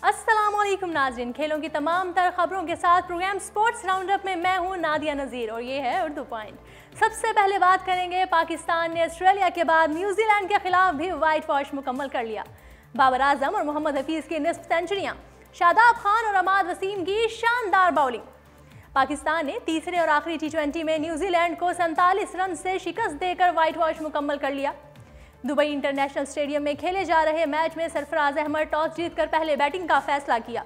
अस्सलामुअलैकुम नाज़रीन, खेलों की तमाम तर खबरों के साथ प्रोग्राम स्पोर्ट्स राउंडअप में मैं हूं नादिया नज़ीर और ये है उर्दू पॉइंट। सबसे पहले बात करेंगे पाकिस्तान ने ऑस्ट्रेलिया के बाद न्यूजीलैंड के खिलाफ भी वाइट वॉश मुकम्मल कर लिया। बाबर आजम और मोहम्मद हफीज़ की निस्फ सेंचुरियाँ, शादाब खान और अमाद वसीम की शानदार बाउलिंग। पाकिस्तान ने तीसरे और आखिरी T20 में न्यूजीलैंड को 47 रन से शिकस्त देकर वाइट वॉश मुकम्मल कर लिया। दुबई इंटरनेशनल स्टेडियम में खेले जा रहे मैच में सरफराज अहमद टॉस जीतकर पहले बैटिंग का फैसला किया।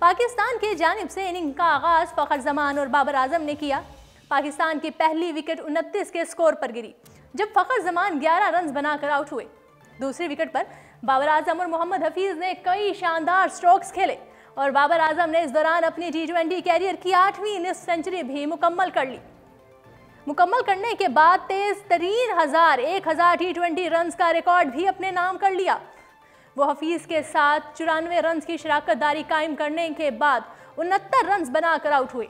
पाकिस्तान की जानिब से इनिंग का आगाज फ़खर जमान और बाबर आजम ने किया। पाकिस्तान की पहली विकेट 29 के स्कोर पर गिरी, जब फ़खर जमान 11 रन बनाकर आउट हुए। दूसरी विकेट पर बाबर आजम और मोहम्मद हफीज़ ने कई शानदार स्ट्रोक्स खेले और बाबर आजम ने इस दौरान अपनी T20 कैरियर की 8वीं निस्फ सेंचुरी भी मुकम्मल कर ली। मुकम्मल करने के बाद तेज तरीन 1000 T20 रन्स का रिकॉर्ड भी अपने नाम कर लिया। वो हफीज़ के साथ 94 रन्स की शराकतदारी कायम करने के बाद 69 रन्स बनाकर आउट हुए।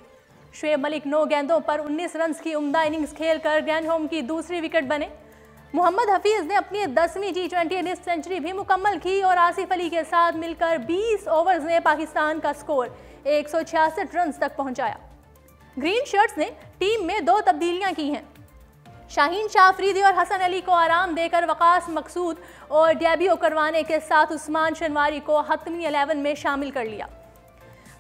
शुएब मलिक 9 गेंदों पर 19 रन्स की उम्दा इनिंग्स खेलकर ग्रैंडहोम की दूसरी विकेट बने। मोहम्मद हफीज़ ने अपनी 10वीं T20 निस्फ सेंचुरी भी मुकम्मल की और आसिफ अली के साथ मिलकर 20 ओवर्स में पाकिस्तान का स्कोर 166 रन्स तक पहुंचाया। ग्रीन शर्ट्स ने टीम में 2 तब्दीलियां की हैं। शाहीन शाह अफरीदी और हसन अली को आराम देकर वकास मकसूद और डेब्यू करवाने के साथ उस्मान शनवारी को हतमी 11 में शामिल कर लिया।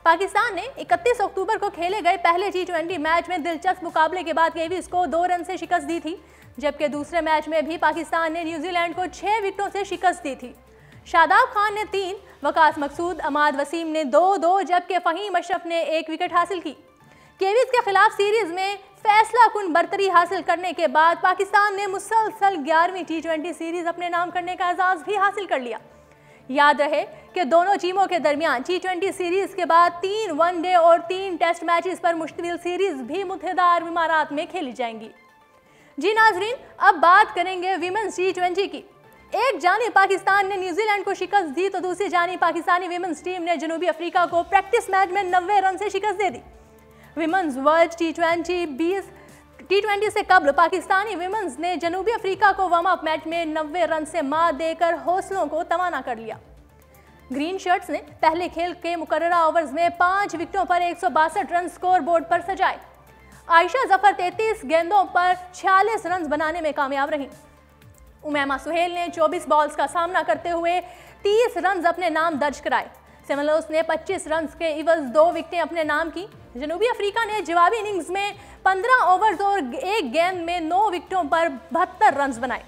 पाकिस्तान ने 31 अक्टूबर को खेले गए पहले T20 मैच में दिलचस्प मुकाबले के बाद केवीज को 2 रन से शिकस्त दी थी, जबकि दूसरे मैच में भी पाकिस्तान ने न्यूजीलैंड को 6 विकेटों से शिकस्त दी थी। शादाब खान ने 3, वकास मकसूद, अमाद वसीम ने 2-2 जबकि फ़हीम अशरफ ने 1 विकेट हासिल की। केवीज के खिलाफ सीरीज में फैसला कुन बरतरी हासिल करने के बाद पाकिस्तान ने मुसलसल 11वीं T20 सीरीज अपने नाम करने का एजाज़ भी हासिल कर लिया। याद रहे कि दोनों टीमों के दरमियान T20 सीरीज के बाद 3 वनडे और 3 टेस्ट मैचेस पर मुश्तमिल सीरीज भी मुत्तहिदा अरब इमारात में खेली जाएंगी। जी नाजरीन, अब बात करेंगे वीमेंस T20 की। एक जानिब पाकिस्तान ने न्यूजीलैंड को शिकस्त दी तो दूसरी जानिब पाकिस्तानी वीमेंस टीम ने जनूबी अफ्रीका को प्रैक्टिस मैच में 90 रन से शिकस्त दे दी। विमेंस वर्ल्ड T20 से कबल पाकिस्तानी विमेंस ने जनूबी अफ्रीका को वार्म अप मैच में 90 रन से मात देकर हौसलों को तवाना कर लिया। ग्रीन शर्ट्स ने पहले खेल के मुकर्ररा ओवर्स में 5 विकेटों पर 162 रन स्कोर बोर्ड पर सजाए। आयशा जफर 33 गेंदों पर 46 रन बनाने में कामयाब रहीं। उमैमा सुहेल ने 24 बॉल्स का सामना करते हुए 30 रन अपने नाम दर्ज कराए। सेमलोस ने 25 रन के इवज 2 विकेटें अपने नाम की। जनूबी अफ्रीका ने जवाबी इनिंग्स में 15 ओवर्स और 1 गेंद में 9 विकेटों पर 72 रन बनाए।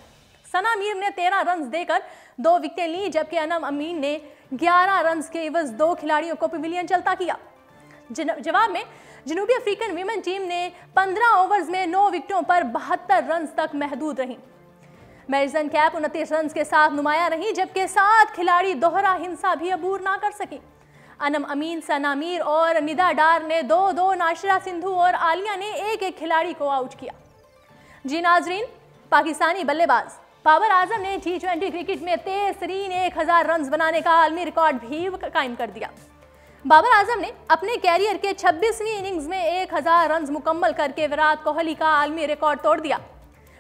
सना मीर ने 13 रन देकर 2 विकेटें लीं, जबकि अनम अमीन ने 11 रन के इवज 2 खिलाड़ियों को पवेलियन चलता किया। जवाब में जनूबी अफ्रीकन वीमेन टीम ने 15 ओवर्स में 9 विकेटों पर 72 रन तक महदूद रहीं। मैरिसन कैप 29 रन के साथ नुमाया रही, जबकि 7 खिलाड़ी दोहरा हिंसा भी अबूर ना कर सकी। अनम अमीन, सना मीर और निदा डार ने 2-2, नाशिरा सिंधु और आलिया ने 1-1 खिलाड़ी को आउट किया। जी नाजरीन, पाकिस्तानी बल्लेबाज बाबर आजम ने T20 क्रिकेट में तेज तरीन 1000 रन बनाने का आलमी रिकॉर्ड भी कायम कर दिया। बाबर आजम ने अपने कैरियर के 26वीं इनिंग्स में 1000 रन मुकम्मल करके विराट कोहली का आलमी रिकॉर्ड तोड़ दिया।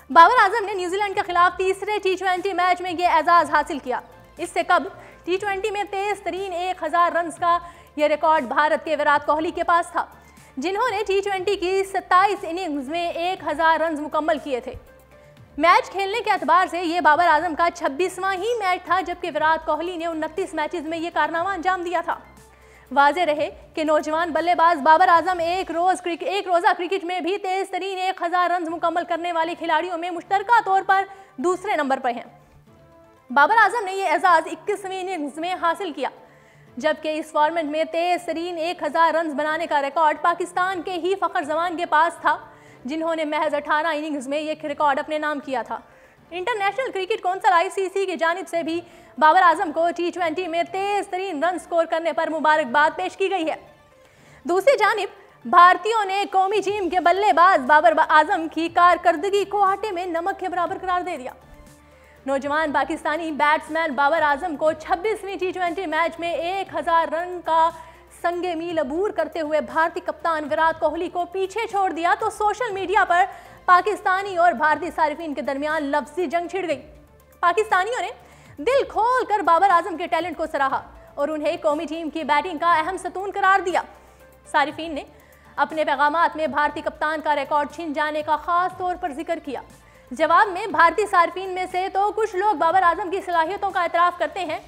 बाबर आजम ने न्यूजीलैंड के खिलाफ तीसरे T20 मैच में यह एजाज़ हासिल किया। इससे कबल T20 में तेज तरीन 1000 रन का यह रिकॉर्ड भारत के विराट कोहली के पास था, जिन्होंने T20 की 27 इनिंग्स में 1000 रन मुकम्मल किए थे। मैच खेलने के एतबार से ये बाबर आजम का 26वां ही मैच था, जबकि विराट कोहली ने 29 मैचेस में यह कारनामा अंजाम दिया था। वाज़ेह रहे कि नौजवान बल्लेबाज बाबर आजम एक रोज़ा क्रिकेट में भी तेज तरीन 1000 रन मुकम्मल करने वाले खिलाड़ियों में मुश्तरका तौर पर दूसरे नंबर पर हैं। बाबर आजम ने यह एजाज़ 21वीं इनिंग्स में हासिल किया, जबकि इस फॉर्मेट में तेज तरीन 1000 रन बनाने का रिकॉर्ड पाकिस्तान के ही फ़खर जमान के पास था, जिन्होंने महज 18 इनिंग्स में यह रिकॉर्ड अपने नाम किया था। इंटरनेशनल क्रिकेट कौंसिल ICC की जानिब से भी बाबर आजम को T20 में तेज तरीन रन स्कोर करने पर मुबारकबाद पेश की गई है। दूसरी जानिब भारतीयों ने कौमी टीम के बल्लेबाज बाबर आजम की कारकर्दगी को आटे में नमक के बराबर करार दे दिया। नौजवान पाकिस्तानी बैट्समैन बाबर आजम को 26वीं T20 मैच में 1000 रन का संगे मील अबूर करते हुए भारतीय कप्तान विराट कोहली को पीछे छोड़ दिया तो सोशल मीडिया पर पाकिस्तानी और भारतीय सारिफीन के दरमियान लफ्जी जंग छिड़ गई। पाकिस्तानियों ने दिल खोल कर बाबर आजम के टैलेंट को सराहा और उन्हें कौमी टीम की बैटिंग का अहम सतून करार दिया। सारिफीन ने अपने पैगामात में भारतीय कप्तान का रिकॉर्ड छिन जाने का खास तौर पर जिक्र किया। जवाब में भारतीय सारिफीन में से तो कुछ लोग बाबर आजम की सलाहियतों का एतराफ़ करते हैं।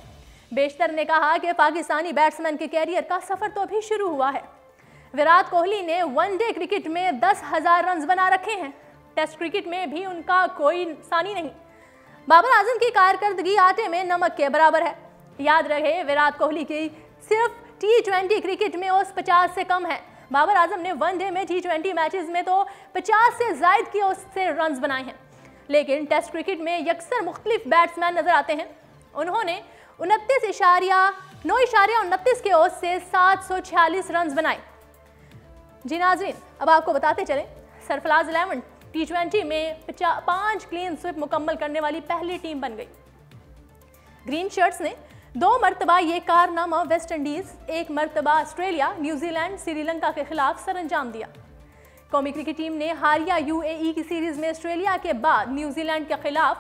बेशतर ने कहा कि पाकिस्तानी बैट्समैन के कैरियर का सफ़र तो अभी शुरू हुआ है। विराट कोहली ने वनडे क्रिकेट में 10,000 रन बना रखे हैं। टेस्ट क्रिकेट में भी उनका कोई सानी नहीं। बाबर आजम की कारकर्दगी आटे में नमक के बराबर है। याद रहे, विराट कोहली की सिर्फ T20 क्रिकेट में औसत 50 से कम है। बाबर आजम ने वनडे में T20 मैचेस में तो 50 से ज़ायद की औसत से रन बनाए हैं, लेकिन टेस्ट क्रिकेट में यकसर मुख्तलिफ बैट्समैन नजर आते हैं। उन्होंने 29.29 के औसत से 746 रन बनाए। जी नाज़रीन, अब आपको बताते चलें, सरफराज 11 T20 में 5 क्लीन स्विप मुकम्मल करने वाली पहली टीम बन गई। ग्रीन शर्ट्स ने 2 मरतबा ये कारनामा वेस्ट इंडीज़, 1 मरतबा ऑस्ट्रेलिया, न्यूजीलैंड, श्रीलंका के खिलाफ सर अंजाम दिया। कौमी क्रिकेट टीम ने हारिया UAE की सीरीज़ में ऑस्ट्रेलिया के बाद न्यूजीलैंड के खिलाफ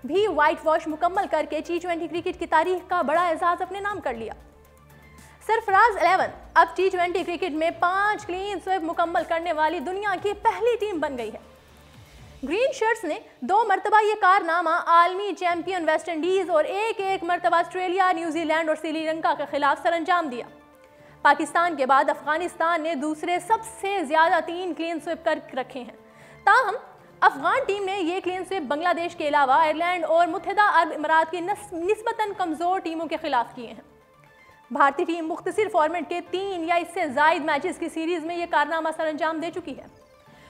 भी वाइट वॉश मुकम्मल करके T20 क्रिकेट की तारीख का बड़ा एजाज़ अपने नाम कर लिया। सरफराज 11 अब T20 क्रिकेट में 5 क्लीन स्विप मुकम्मल करने वाली दुनिया की पहली टीम बन गई है। ग्रीन शर्ट्स ने 2 मरतबा ये कारनामा आलमी चैंपियन वेस्ट इंडीज़ और एक मरतबा ऑस्ट्रेलिया, न्यूजीलैंड और श्रीलंका के खिलाफ सर अंजाम दिया। पाकिस्तान के बाद अफगानिस्तान ने दूसरे सबसे ज़्यादा 3 क्लीन स्विप कर रखे हैं। ताहम अफगान टीम ने ये क्लीन स्विप बांग्लादेश के अलावा आयरलैंड और मुत्तहिदा अरब इमारात की निस्बतन कमज़ोर टीमों के खिलाफ किए हैं। भारतीय टीम मुख्तसर फॉर्मेट के 3 या इससे ज़ायद मैचेस की सीरीज़ में ये कारनामा सर अंजाम दे चुकी है।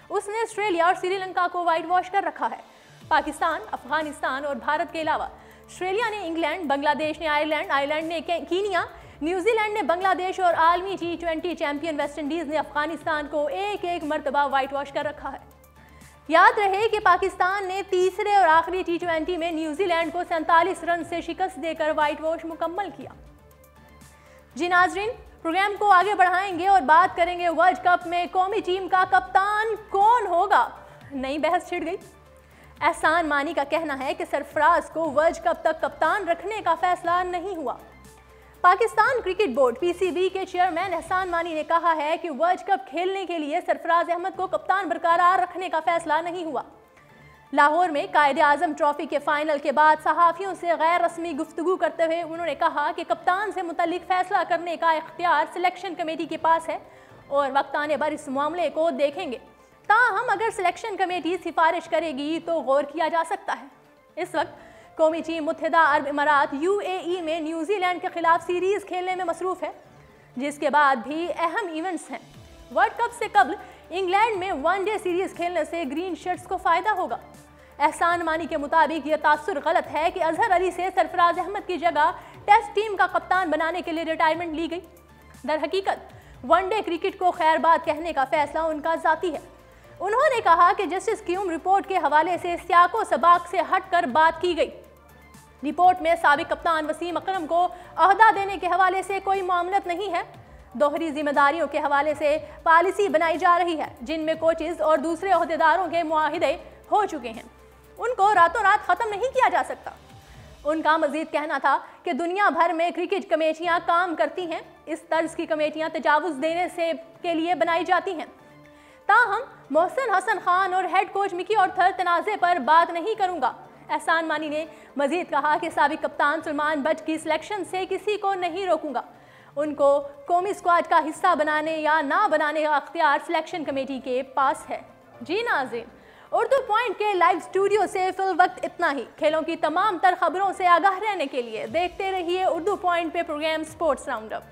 उसने ऑस्ट्रेलिया और श्रीलंका को वाइट वॉश कर रखा है। पाकिस्तान, अफगानिस्तान और भारत के अलावा ऑस्ट्रेलिया ने इंग्लैंड, बांग्लादेश ने आयरलैंड, आयरलैंड ने कीनिया, न्यूजीलैंड ने बांग्लादेश और आलमी T20 चैंपियन वेस्ट इंडीज़ ने अफगानिस्तान को एक मरतबा वाइट वॉश कर रखा है। याद रहे कि पाकिस्तान ने तीसरे और आखिरी T20 में न्यूजीलैंड को 47 रन से शिकस्त देकर वाइट वॉश मुकम्मल किया। जी नाज़रीन, प्रोग्राम को आगे बढ़ाएंगे और बात करेंगे वर्ल्ड कप में कौमी टीम का कप्तान कौन होगा। नई बहस छिड़ गई। एहसान मानी का कहना है कि सरफराज को वर्ल्ड कप तक कप्तान रखने का फैसला नहीं हुआ। पाकिस्तान क्रिकेट बोर्ड PCB के चेयरमैन एहसान मानी ने कहा है कि वर्ल्ड कप खेलने के लिए सरफराज अहमद को कप्तान बरकरार रखने का फैसला नहीं हुआ। लाहौर में कायदे आजम ट्रॉफी के फाइनल के बाद सहाफ़ियों से गैर रस्मी गुफ्तगू करते हुए उन्होंने कहा कि कप्तान से मुतल्लिक फैसला करने का इख्तियार सिलेक्शन कमेटी के पास है और वक्त आने पर इस मामले को देखेंगे। ताहम अगर सिलेक्शन कमेटी सिफारिश करेगी तो गौर किया जा सकता है। इस वक्त कौमी टीम मुत्तहिदा अरब इमारात UAE में न्यूजीलैंड के खिलाफ सीरीज़ खेलने में मसरूफ़ है, जिसके बाद भी अहम इवेंट्स हैं। वर्ल्ड कप से कबल इंग्लैंड में वनडे सीरीज़ खेलने से ग्रीन शर्ट्स को फ़ायदा होगा। एहसान मानी के मुताबिक यह तासुर गलत है कि अजहर अली से सरफराज अहमद की जगह टेस्ट टीम का कप्तान बनाने के लिए रिटायरमेंट ली गई। दर हकीकत वनडे क्रिकेट को खैरबाद कहने का फैसला उनका ज़ाती है। उन्होंने कहा कि जस्टिस क्यूम रिपोर्ट के हवाले से सियाको सबाक से हटकर बात की गई। रिपोर्ट में साबिक कप्तान वसीम अकरम को अहदा देने के हवाले से कोई मामलत नहीं है। दोहरी जिम्मेदारियों के हवाले से पॉलिसी बनाई जा रही है, जिनमें कोचेज और दूसरे ओहदेदारों के मुआहिदे हो चुके हैं। उनको रातों रात ख़त्म नहीं किया जा सकता। उनका मजीद कहना था कि दुनिया भर में क्रिकेट कमेटियां काम करती हैं। इस तर्ज की कमेटियां तजावुज़ देने से के लिए बनाई जाती हैं। ताहम मोहसिन हसन खान और हेड कोच मिकी ऑर्थर तनाज़े पर बात नहीं करूँगा। एहसान मानी ने मजीद कहा कि साबिक कप्तान सलमान बट की सिलेक्शन से किसी को नहीं रोकूंगा। उनको कौमी स्क्वाड का हिस्सा बनाने या ना बनाने का अख्तियार सिलेक्शन कमेटी के पास है। जी नाज़रीन, उर्दू पॉइंट के लाइव स्टूडियो से फिल वक्त इतना ही। खेलों की तमाम तर खबरों से आगाह रहने के लिए देखते रहिए उर्दू पॉइंट पे प्रोग्राम स्पोर्ट्स राउंडअप।